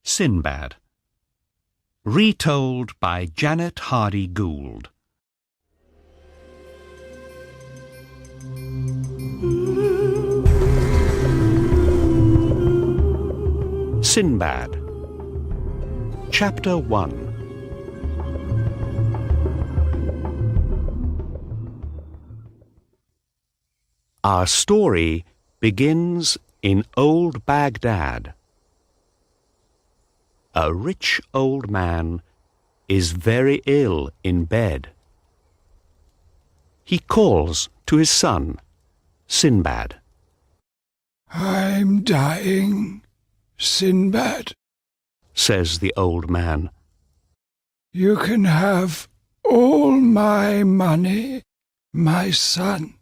Sinbad. Retold by Janet Hardy Gould. Sinbad. Chapter 1. Our story begins in old Baghdad. A rich old man is very ill in bed. He calls to his son, Sinbad. "I'm dying, Sinbad," says the old man. "You can have all my money, my son,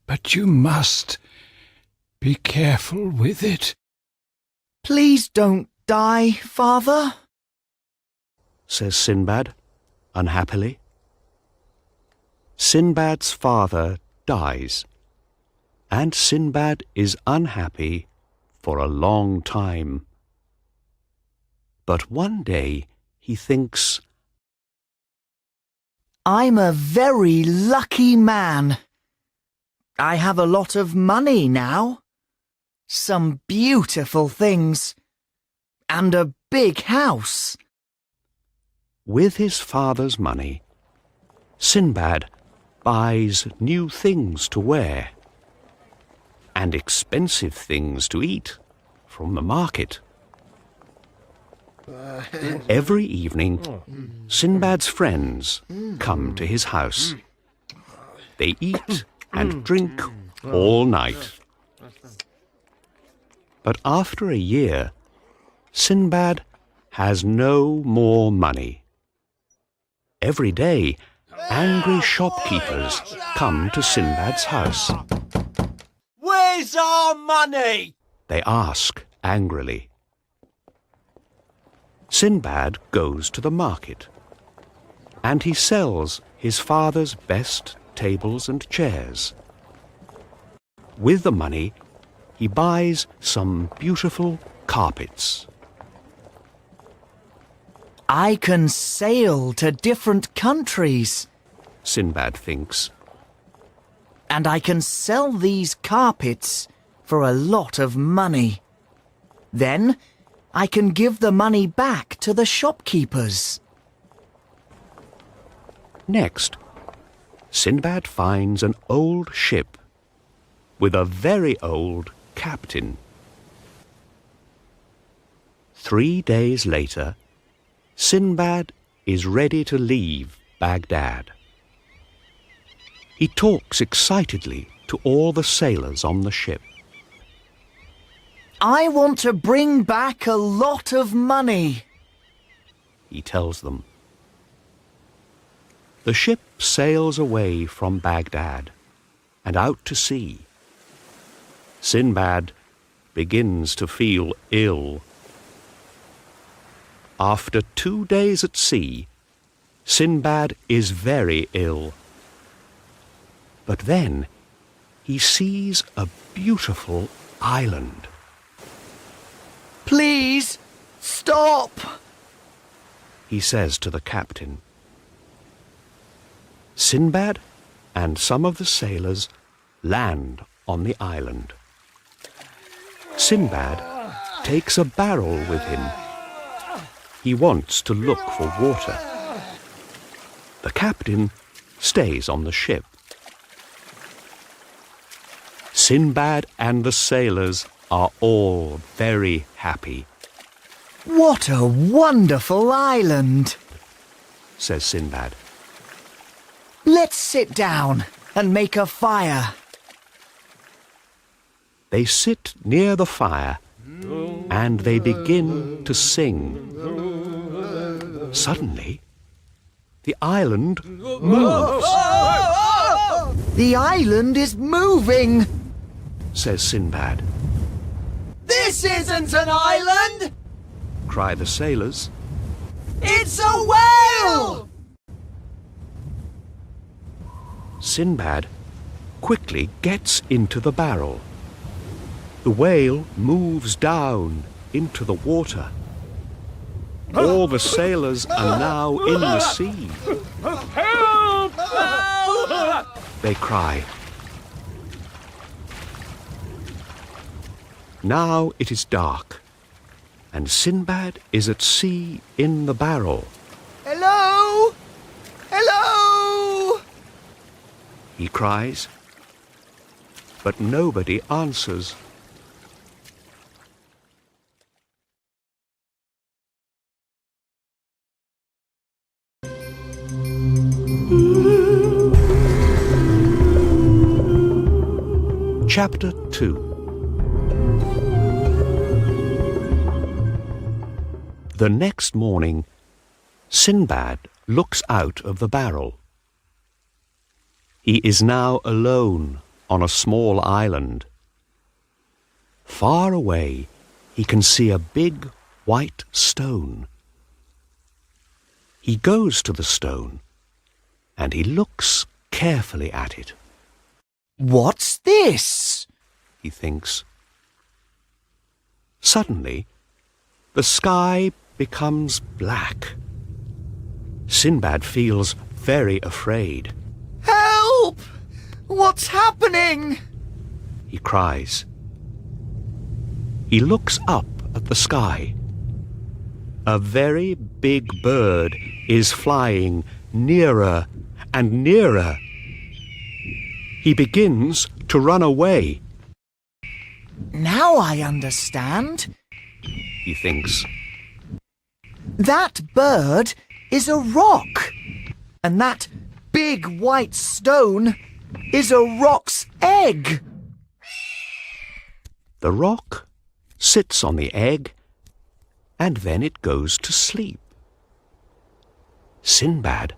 but you must be careful with it." "Please don't die, father," says Sinbad, unhappily. Sinbad's father dies, and Sinbad is unhappy for a long time. But one day he thinks, "I'm a very lucky man. I have a lot of money now, some beautiful things, and a big house." With his father's money, Sinbad buys new things to wear and expensive things to eat from the market. Every evening, Sinbad's friends come to his house. They eat and drink all night. But after a year, Sinbad has no more money. Every day, angry shopkeepers come to Sinbad's house. "Where's our money?" They ask angrily. Sinbad goes to the market, and he sells his father's best tables and chairs. With the money, he buys some beautiful carpets. "I can sail to different countries, Sinbad thinks. and I can sell these carpets for a lot of money. Then I can give the money back to the shopkeepers." Next, Sinbad finds an old ship with a very old captain. 3 days later, Sinbad is ready to leave Baghdad. He talks excitedly to all the sailors on the ship. "I want to bring back a lot of money," he tells them. The ship sails away from Baghdad and out to sea. Sinbad begins to feel ill. After 2 days at sea, Sinbad is very ill. But then he sees a beautiful island. "Please, stop," he says to the captain. Sinbad and some of the sailors land on the island. Sinbad takes a barrel with him. He wants to look for water. The captain stays on the ship. Sinbad and the sailors are all very happy. "What a wonderful island," says Sinbad. "Let's sit down and make a fire." They sit near the fire and they begin to sing. Suddenly, the island moves, "The island is moving," says Sinbad. "This isn't an island! Cry the sailors. It's a whale!" Sinbad quickly gets into the barrel. The whale moves down into the water. All the sailors are now in the sea. Help! They cry. Now it is dark, and Sinbad is at sea in the barrel. Hello? Hello? He cries, but nobody answers. Chapter 2. The next morning, Sinbad looks out of the barrel. He is now alone on a small island. Far away, he can see a big white stone. He goes to the stone, and he looks carefully at it. What's this? He thinks. Suddenly, the sky becomes black. Sinbad feels very afraid. Help! What's happening? He cries. He looks up at the sky. A very big bird is flying nearer and nearer. He begins to run away. Now I understand. He thinks. That bird is a rock, and that big white stone is a rock's egg. The rock sits on the egg, and then it goes to sleep. Sinbad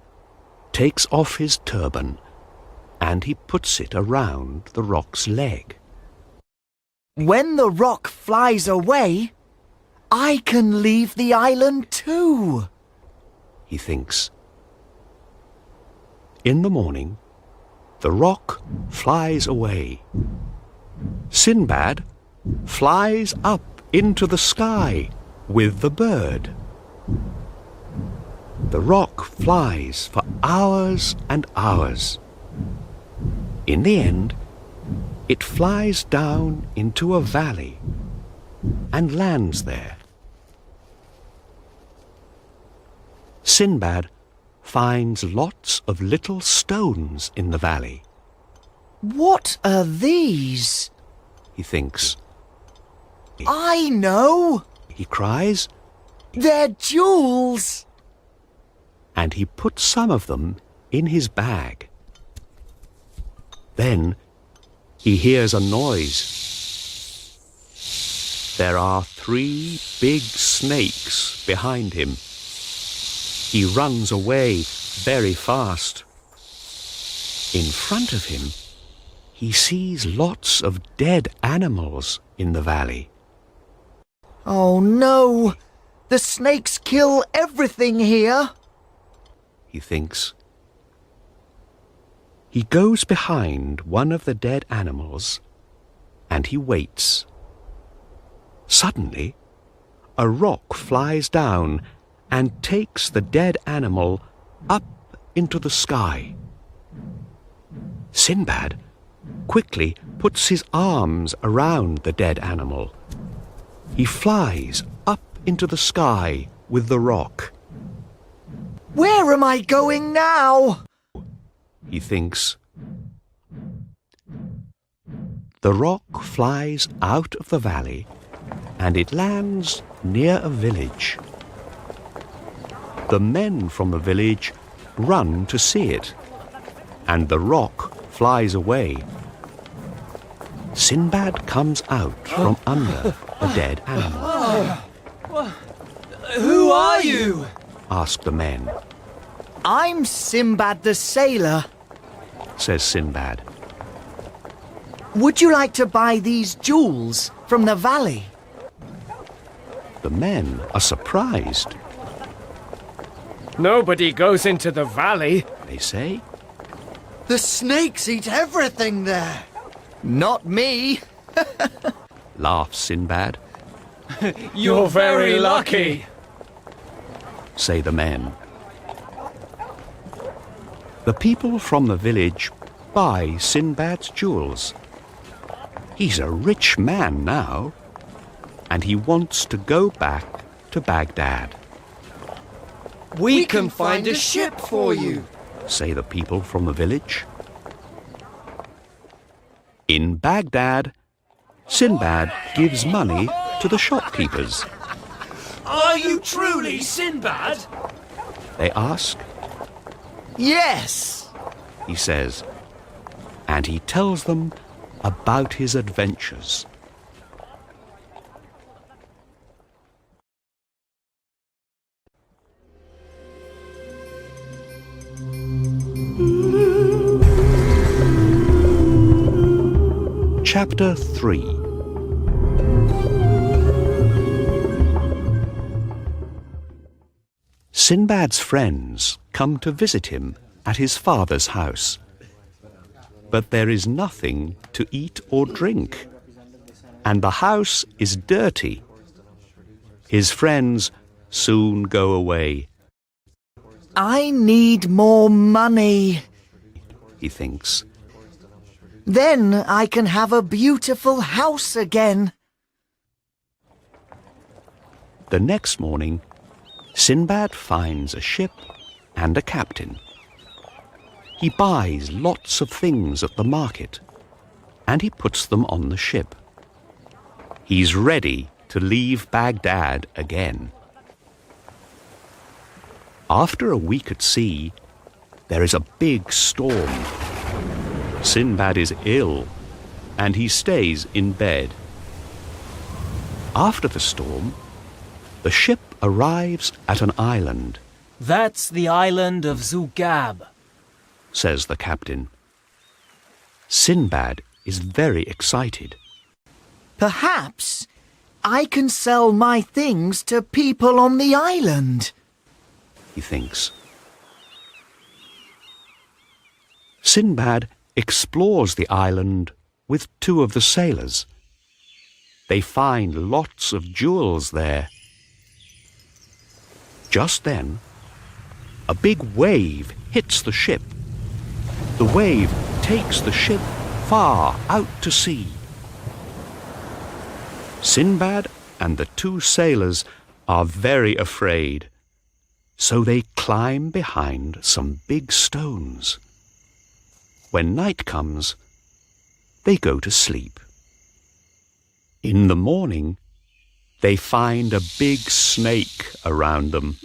takes off his turban, and he puts it around the rock's leg. When the rock flies away, I can leave the island too, he thinks. In the morning, the rock flies away. Sinbad flies up into the sky with the bird. The rock flies for hours and hours. In the end, it flies down into a valley and lands there. Sinbad finds lots of little stones in the valley. What are these? He thinks. I know! He cries, They're jewels! and he puts some of them in his bag. Then he hears a noise. There are 3 big snakes behind him. He runs away very fast. In front of him, he sees lots of dead animals in the valley. Oh no! The snakes kill everything here! He thinks. He goes behind one of the dead animals, and he waits. Suddenly, a rock flies down and takes the dead animal up into the sky. Sinbad quickly puts his arms around the dead animal. He flies up into the sky with the rock. Where am I going now? He thinks. The rock flies out of the valley, and it lands near a village. The men from the village run to see it, and the rock flies away. Sinbad comes out from under the dead animal. Who are you? Asked the men. I'm Sinbad the sailor. Says Sinbad. Would you like to buy these jewels from the valley? The men are surprised. Nobody goes into the valley. They say, The snakes eat everything there. Not me. laughs Sinbad. You're very lucky, say the men. The people from the village buy Sinbad's jewels. He's a rich man now, and he wants to go back to Baghdad, We can find a ship for you. say the people from the village. In Baghdad, Sinbad gives money to the shopkeepers. Are you truly Sinbad? They ask, Yes! he says, and he tells them about his adventures. Chapter 3. Sinbad's friends come to visit him at his father's house. But there is nothing to eat or drink, and the house is dirty. His friends soon go away, I need more money. he thinks. Then I can have a beautiful house again. The next morning, Sinbad finds a ship and a captain. He buys lots of things at the market, and he puts them on the ship. He's ready to leave Baghdad again. After a week at sea, there is a big storm. Sinbad is ill, and he stays in bed. After the storm, the ship arrives at an island, That's the island of Zugab. says the captain. Sinbad is very excited. Perhaps I can sell my things to people on the island. He thinks. Sinbad explores the island with two of the sailors. They find lots of jewels there. Just then, a big wave hits the ship. The wave takes the ship far out to sea. Sinbad and the two sailors are very afraid, so they climb behind some big stones. When night comes, they go to sleep. In the morning, they find a big snake around them.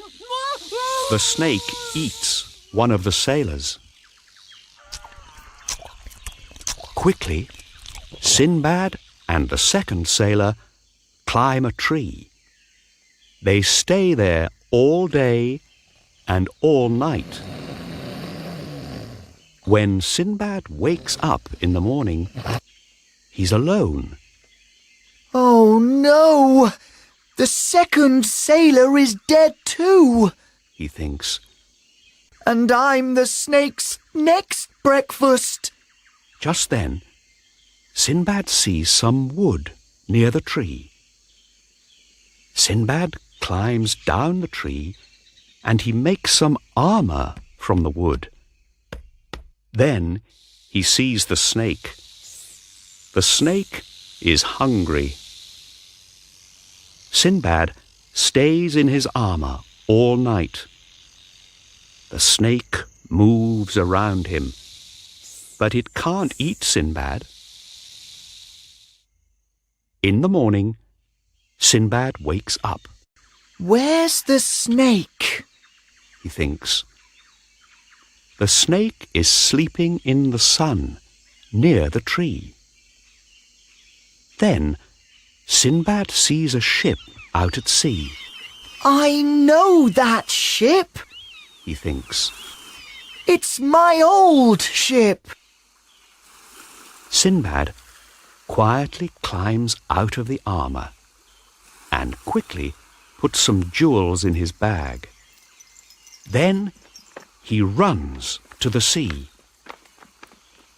The snake eats one of the sailors. Quickly, Sinbad and the second sailor climb a tree. They stay there all day and all night. When Sinbad wakes up in the morning, he's alone. Oh no! The second sailor is dead too! He thinks. And I'm the snake's next breakfast! Just then, Sinbad sees some wood near the tree. Sinbad climbs down the tree and he makes some armour from the wood. Then he sees the snake. The snake is hungry. Sinbad stays in his armour all night. The snake moves around him, but it can't eat Sinbad. In the morning, Sinbad wakes up. Where's the snake? He thinks. The snake is sleeping in the sun near the tree. Then Sinbad sees a ship out at sea. I know that ship! He thinks. It's my old ship! Sinbad quietly climbs out of the armour and quickly puts some jewels in his bag. Then he runs to the sea.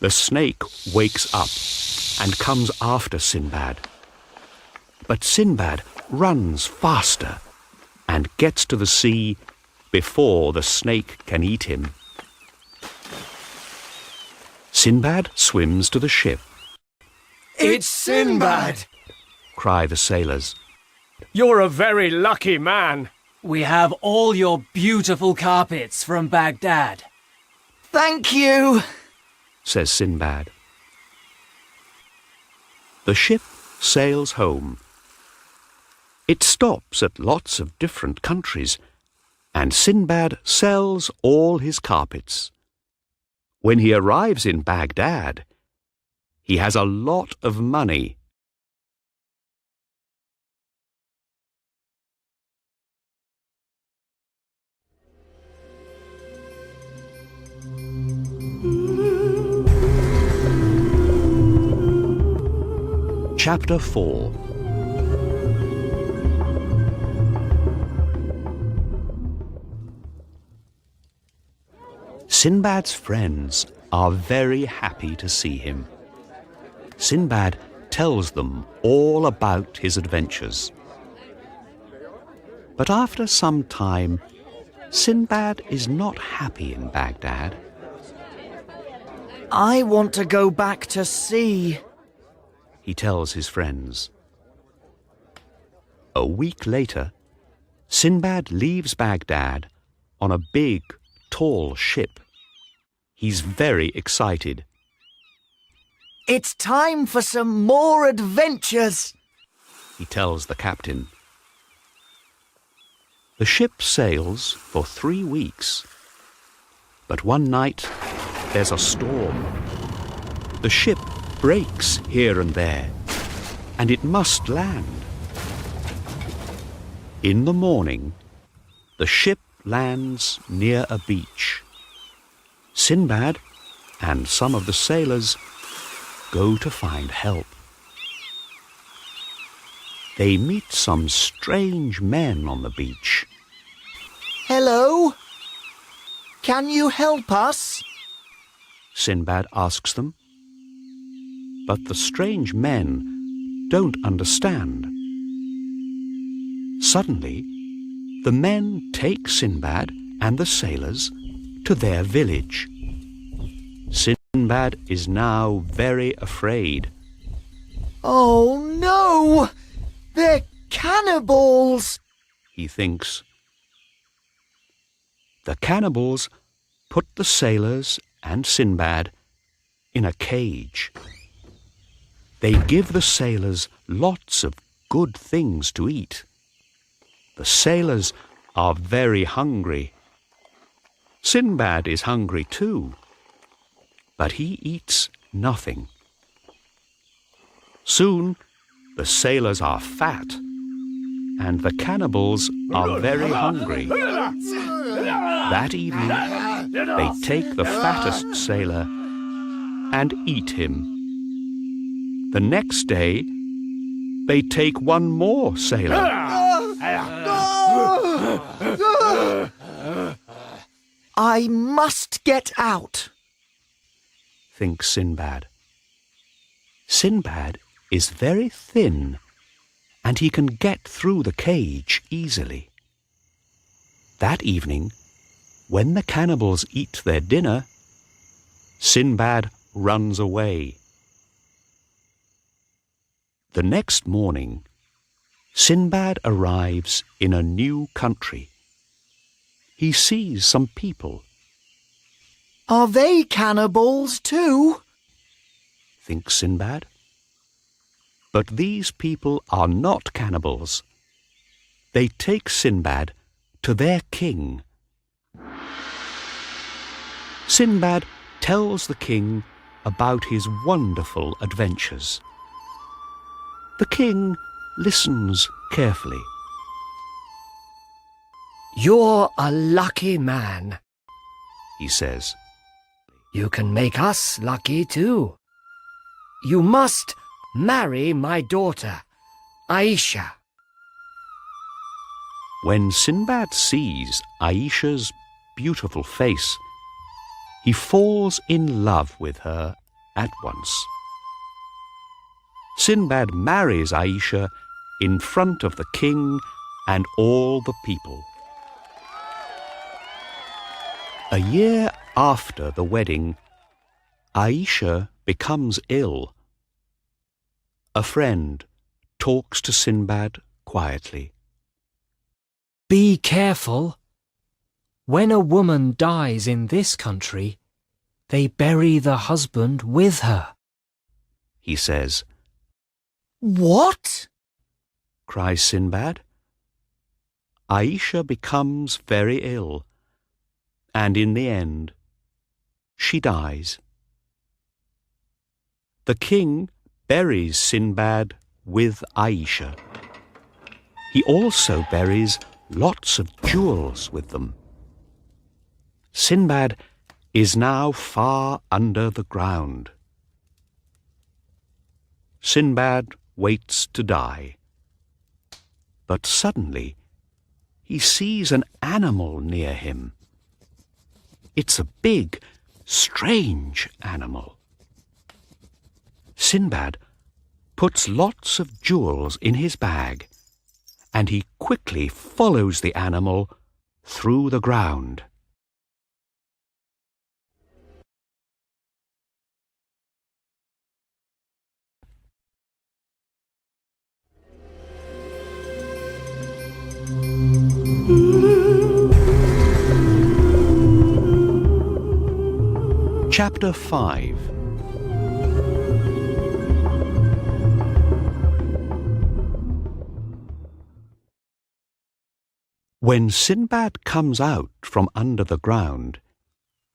The snake wakes up and comes after Sinbad. But Sinbad runs faster and gets to the sea before the snake can eat him. Sinbad swims to the ship. It's Sinbad! Cry the sailors. You're a very lucky man. We have all your beautiful carpets from Baghdad. Thank you. Says Sinbad. The ship sails home. It stops at lots of different countries, and Sinbad sells all his carpets. When he arrives in Baghdad, he has a lot of money. Chapter 4. Sinbad's friends are very happy to see him. Sinbad tells them all about his adventures. But after some time, Sinbad is not happy in Baghdad. I want to go back to sea, he tells his friends. A week later, Sinbad leaves Baghdad on a big, tall ship. He's very excited. It's time for some more adventures, he tells the captain. The ship sails for 3 weeks. But one night, there's a storm. The ship breaks here and there, and it must land. In the morning, the ship lands near a beach. Sinbad and some of the sailors go to find help. They meet some strange men on the beach. Hello? Can you help us? Sinbad asks them. But the strange men don't understand. Suddenly, the men take Sinbad and the sailors to their village. Sinbad is now very afraid. Oh no! They're cannibals! He thinks. The cannibals put the sailors and Sinbad in a cage. They give the sailors lots of good things to eat. The sailors are very hungry. Sinbad is hungry too, but he eats nothing. Soon the sailors are fat, and the cannibals are very hungry. That evening, they take the fattest sailor and eat him. The next day, they take one more sailor. I must get out, thinks Sinbad. Sinbad is very thin, and he can get through the cage easily. That evening, when the cannibals eat their dinner, Sinbad runs away. The next morning, Sinbad arrives in a new country. He sees some people. Are they cannibals too? Thinks Sinbad. But these people are not cannibals. They take Sinbad to their king. Sinbad tells the king about his wonderful adventures. The king listens carefully. You're a lucky man, He says. You can make us lucky too. You must marry my daughter, Aisha. When Sinbad sees Aisha's beautiful face, he falls in love with her at once. Sinbad marries Aisha in front of the king and all the people. A year after the wedding, Aisha becomes ill. A friend talks to Sinbad quietly. Be careful. When a woman dies in this country, they bury the husband with her. He says. What? Cries Sinbad. Aisha becomes very ill, and in the end, she dies. The king buries Sinbad with Aisha. He also buries lots of jewels with them. Sinbad is now far under the ground. Sinbad waits to die. But suddenly he sees an animal near him. It's a big, strange animal. Sinbad puts lots of jewels in his bag, and he quickly follows the animal through the ground. Chapter 5. When Sinbad comes out from under the ground,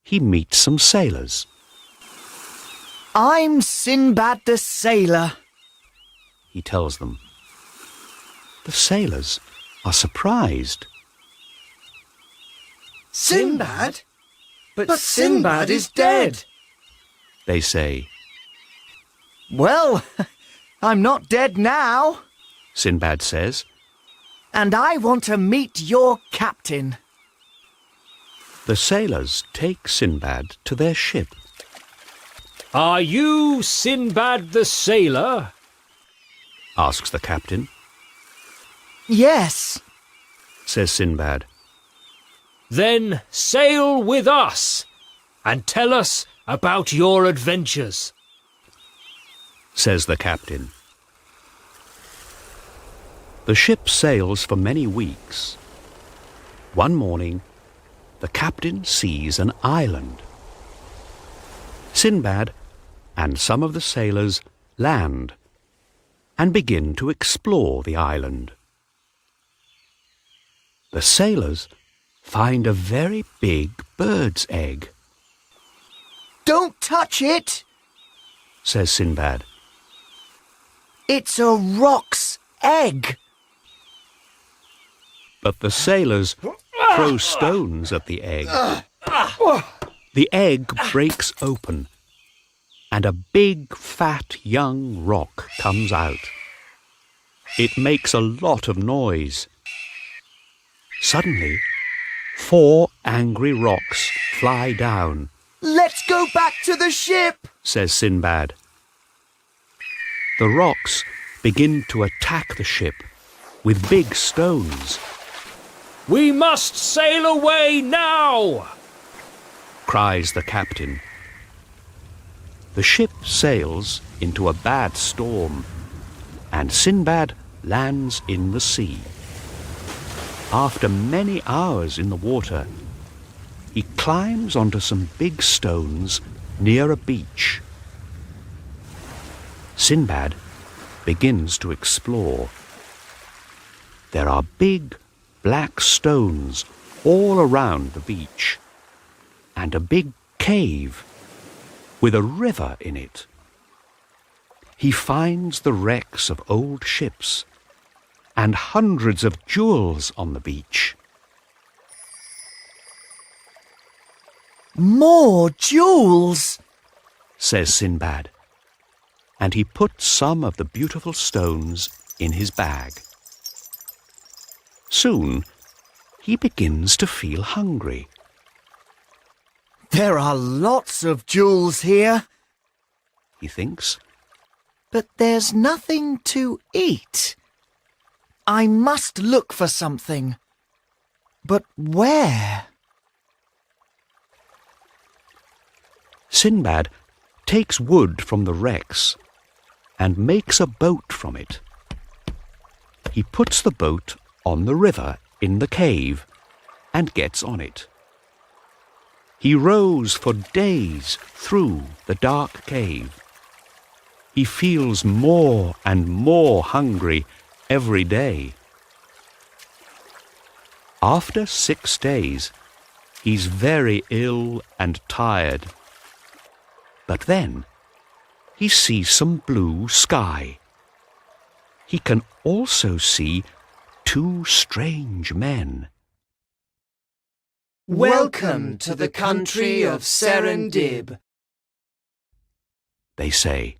he meets some sailors. I'm Sinbad the sailor, He tells them. The sailors are surprised. Sinbad? But Sinbad is dead. They say. Well, I'm not dead now, Sinbad says. and I want to meet your captain. The sailors take Sinbad to their ship. Are you Sinbad the sailor? Asks the captain. Yes, Says Sinbad. Then sail with us and tell us about your adventures. Says the captain. The ship sails for many weeks. One morning, the captain sees an island. Sinbad and some of the sailors land and begin to explore the island. The sailors find a very big bird's egg, don't touch it. says Sinbad. It's a roc's egg. But the sailors throw stones at the egg. The egg breaks open, and a big, fat, young rock comes out. It makes a lot of noise. Suddenly, 4 angry rocks fly down, Let's go back to the ship. says Sinbad. The rocks begin to attack the ship with big stones. We must sail away now! Cries the captain. The ship sails into a bad storm, and Sinbad lands in the sea. After many hours in the water, he climbs onto some big stones near a beach. Sinbad begins to explore. There are big, black stones all around the beach, and a big cave with a river in it. He finds the wrecks of old ships and hundreds of jewels on the beach. More jewels. Says Sinbad, and he puts some of the beautiful stones in his bag. Soon, he begins to feel hungry. There are lots of jewels here, He thinks. but there's nothing to eat. I must look for something. But where? Sinbad takes wood from the wrecks and makes a boat from it. He puts the boat on the river in the cave and gets on it. He rows for days through the dark cave. He feels more and more hungry every day. After 6 days, he's very ill and tired. But then he sees some blue sky. He can also see 2 strange men. Welcome to the country of Serendib, They say.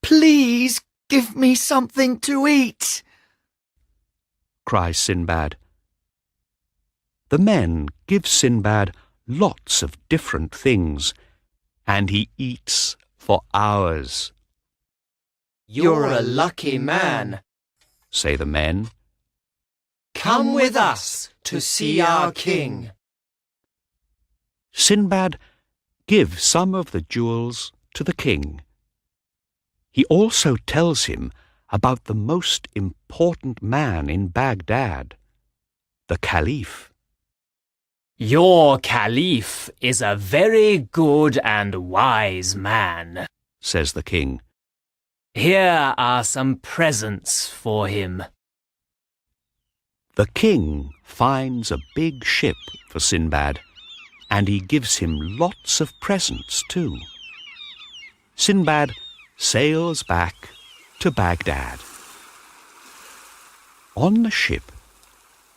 Please give me something to eat, Cries Sinbad. The men give Sinbad lots of different things, and he eats for hours. You're a lucky man. Say the men. Come with us to see our king. Sinbad gives some of the jewels to the king. He also tells him about the most important man in Baghdad, the Caliph. Your Caliph is a very good and wise man, Says the king. Here are some presents for him. The king finds a big ship for Sinbad, and he gives him lots of presents too. Sinbad sails back to Baghdad. On the ship,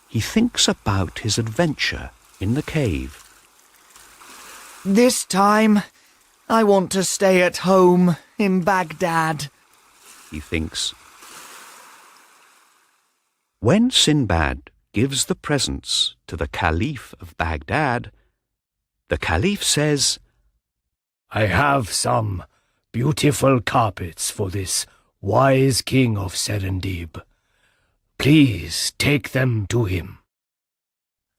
he thinks about his adventure in the cave. This time, I want to stay at home in Baghdad, He thinks. When Sinbad gives the presents to the Caliph of Baghdad, the Caliph says, I have some beautiful carpets for this wise king of Serendib. Please take them to him.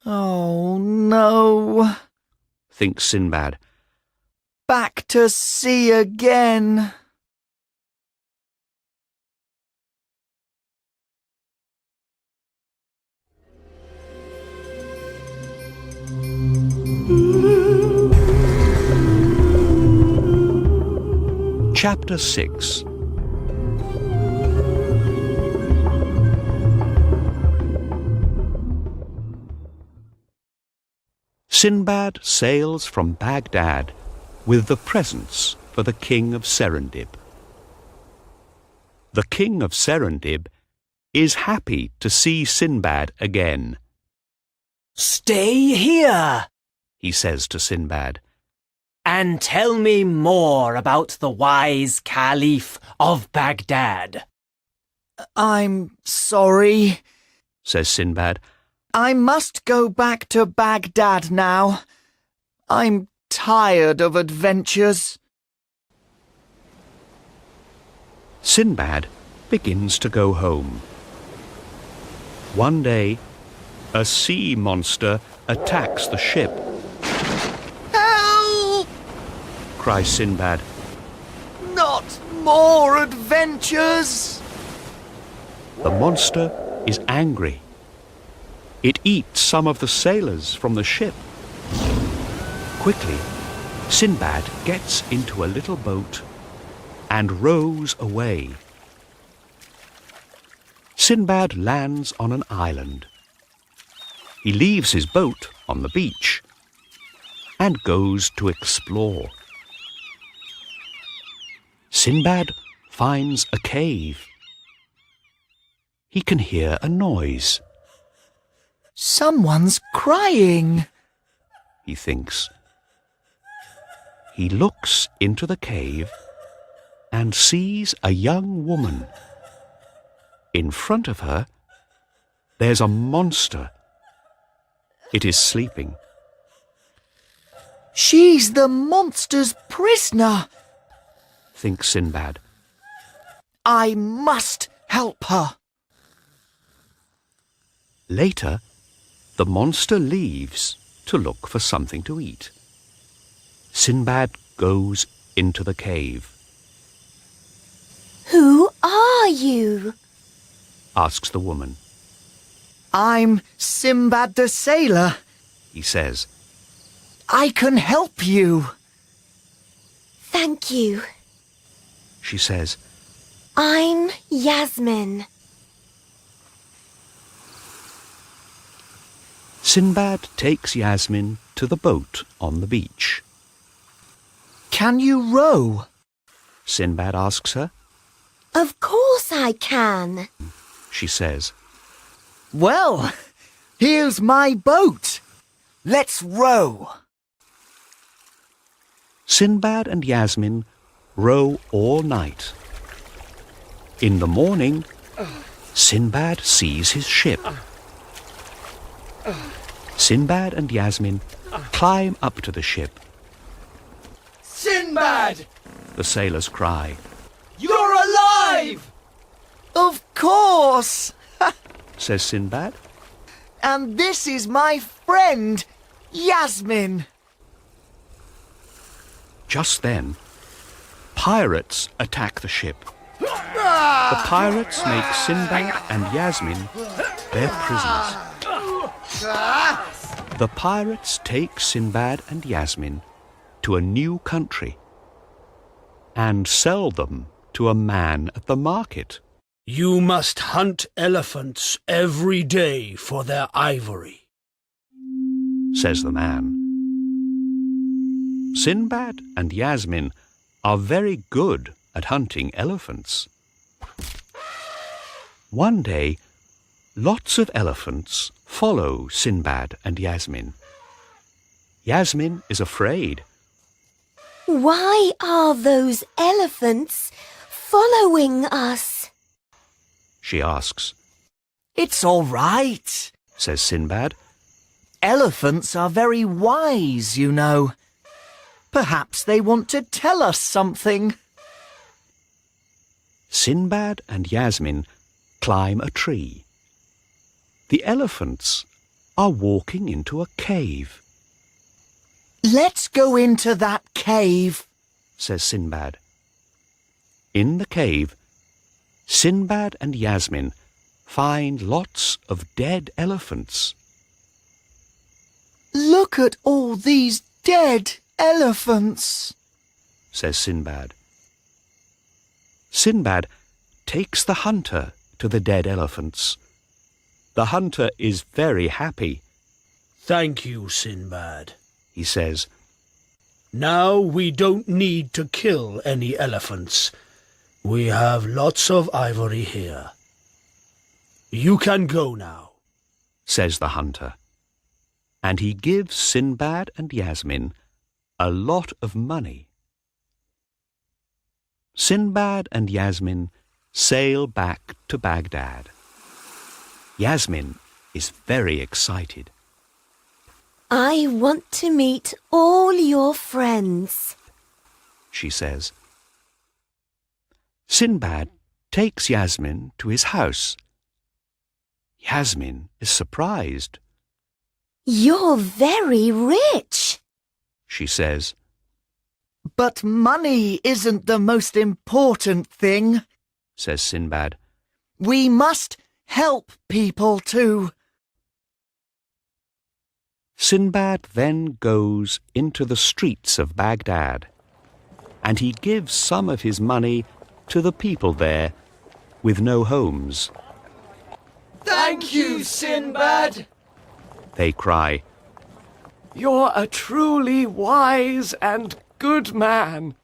Oh no, thinks Sinbad. back to sea again. Chapter 6. Sinbad sails from Baghdad with the presents for the king of Serendib. The king of Serendib is happy to see Sinbad again. Stay here, He says to Sinbad. and tell me more about the wise Caliph of Baghdad. I'm sorry. Says Sinbad. I must go back to Baghdad now. I'm tired of adventures. Sinbad begins to go home. One day, a sea monster attacks the ship. Help! Cries Sinbad. Not more adventures! The monster is angry. It eats some of the sailors from the ship. Quickly, Sinbad gets into a little boat and rows away. Sinbad lands on an island. He leaves his boat on the beach and goes to explore. Sinbad finds a cave. He can hear a noise. Someone's crying. He thinks. He looks into the cave and sees a young woman. In front of her, there's a monster. It is sleeping. She's the monster's prisoner. Thinks Sinbad. I must help her. Later, the monster leaves to look for something to eat. Sinbad goes into the cave. Who are you? Asks the woman. I'm Sinbad the sailor. He says. I can help you. Thank you. She says. I'm Yasmin. Sinbad takes Yasmin to the boat on the beach. Can you row? Sinbad asks her. Of course I can. She says. Well, here's my boat. Let's row. Sinbad and Yasmin row all night. In the morning, Sinbad sees his ship. Sinbad and Yasmin climb up to the ship. Sinbad! The sailors cry. You're alive! Of course. Says Sinbad. And this is my friend, Yasmin. Just then, pirates attack the ship. The pirates make Sinbad and Yasmin their prisoners. The pirates take Sinbad and Yasmin to a new country and sell them to a man at the market. You must hunt elephants every day for their ivory, says the man. Sinbad and Yasmin are very good at hunting elephants. One day, lots of elephants follow Sinbad and Yasmin. Yasmin is afraid. Why are those elephants following us? She asks. It's all right, Says Sinbad. Elephants are very wise, you know. Perhaps they want to tell us something. Sinbad and Yasmin climb a tree. The elephants are walking into a cave. Let's go into that cave, says Sinbad. In the cave, Sinbad and Yasmin find lots of dead elephants. Look at all these dead elephants, says Sinbad. Sinbad takes the hunter to the dead elephants. The hunter is very happy. Thank you, Sinbad. He says. Now we don't need to kill any elephants. We have lots of ivory here. You can go now, says the hunter. And he gives Sinbad and Yasmin a lot of money. Sinbad and Yasmin sail back to Baghdad. Yasmin is very excited. I want to meet all your friends, she says. Sinbad takes Yasmin to his house. Yasmin is surprised. You're very rich, she says. But money isn't the most important thing, says Sinbad. We must help people too. Sinbad then goes into the streets of Baghdad, and he gives some of his money to the people there with no homes. Thank you, Sinbad! They cry. You're a truly wise and good man.